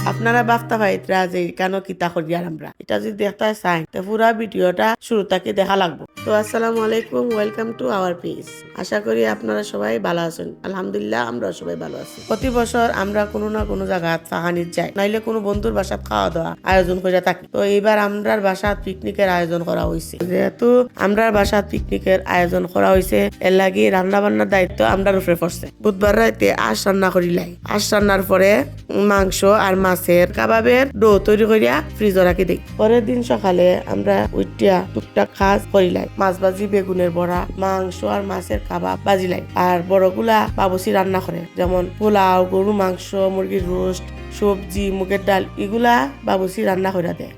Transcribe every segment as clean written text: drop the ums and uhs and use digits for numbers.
আপনারা বাফতা ভাইতরা যে কেন কিতা করিয়ার আমরা এটা যদি দেখতে চাই তো পুরা ভিডিওটা শুরু থেকে দেখা লাগবে। তো আসসালামু আলাইকুম, ওয়েলকাম টু আওয়ার পেজ। আশা করি আপনারা সবাই ভালো আছেন। আলহামদুলিল্লাহ আমরা সবাই ভালো আছি। প্রতি বছর আমরা কোনো না কোনো জায়গায় ফাহানির যাই, নাইলে কোনো বন্ধুর বাসাত খাওয়া দাওয়া আয়োজন করে থাকি। তো এইবার আমরার বাসাত পিকনিকের আয়োজন করা হয়েছে। যেহেতু আমরার বাসাত পিকনিকের আয়োজন করা হয়েছে, এর লাগি রান্না বান্নার দায়িত্ব আমরার উপরে পড়ছে। বুধবার রাতে আঁশ রান্না করিলাই। আঁশ রান্নার পরে মাংস আর মাছের কাবাবের ডো তৈরি করিয়া ফ্রিজে রাখি দিই। পরের দিন সকালে আমরা উঠিয়া টুকটাক কাজ করিলাই। মাছ ভাজি, বেগুনের বড়া, মাংস আর মাছের কাবাব বাজিলাই। আর বড়গুলা বাবুসি রান্না করে, যেমন পোলাও, গরু মাংস, মুরগির রোস্ট, সবজি, মুগের ডাল, এগুলা বাবুসি রান্না করে দেয়।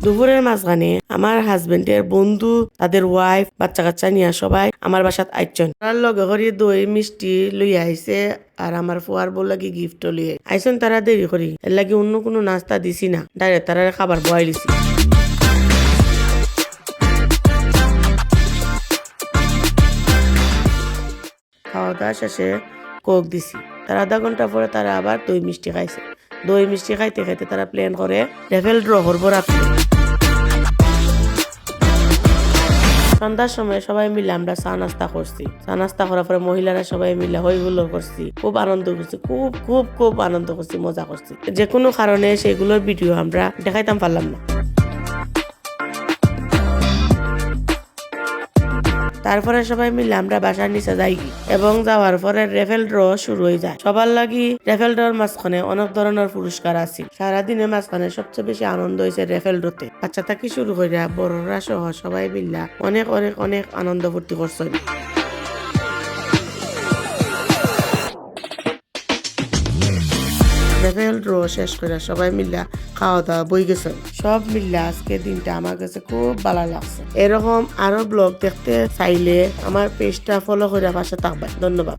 দুপুরের মাঝখানে আমার হাজবেন্ডের বন্ধু, তাদের ওয়াইফ, বাচ্চা কাচ্চা নিয়ে সবাই আমার বাসাত আইছেন। তার লগে করি দই মিষ্টি লই আইছে, আর আমার ফুয়ার বউ লাগি গিফট লই আইছেন। তারা দেরি করি, এর লাগি অন্য কোনো নাস্তা দিছি না, ডাইরেক্ট তারা খাবার বয়াই দিছি। খাওয়া দাওয়া শেষে কোক দিছি। তার আধা ঘন্টা পরে তারা আবার দই মিষ্টি খাইছে। দই মিষ্টি খাইতে খাইতে তারা প্ল্যান করে রেফেল ড্র করবো রাত্রে। সন্ধ্যার সময় সবাই মিলে আমরা চা নাস্তা করছি। চা নাস্তা করার পরে মহিলারা সবাই মিলে হই হুল্লোড় করছি, খুব আনন্দ করছি, খুব খুব খুব আনন্দ করছি, মজা করছি। যে কোনো কারণে সেগুলোর ভিডিও আমরা দেখাইতাম পারলাম না। তারপরে সবাই মিলে আমরা বাসার নিচে যাই, এবং যাওয়ার পরে রেফেল ড্র শুরু হয়ে যায়। সবার লাগি রেফেল ড্রর মাঝখানে অনেক ধরনের পুরস্কার আছে। সারাদিনের মাঝখানে সবচেয়ে বেশি আনন্দ হয়েছে রেফেল ড্রতে। বাচ্চা থেকে শুরু করে বড়রা সহ সবাই মিলে অনেক অনেক অনেক আনন্দ ফুর্তি করছে। রেফেল ড্র শেষ করে সবাই মিল্লা খাওয়া দাওয়া বই গেছে। সব মিল্লা আজকে দিনটা আমার কাছে খুব ভালো লাগছে। এরকম আরো ব্লগ দেখতে চাইলে আমার পেজটা ফলো করে পাশে থাকবেন। ধন্যবাদ।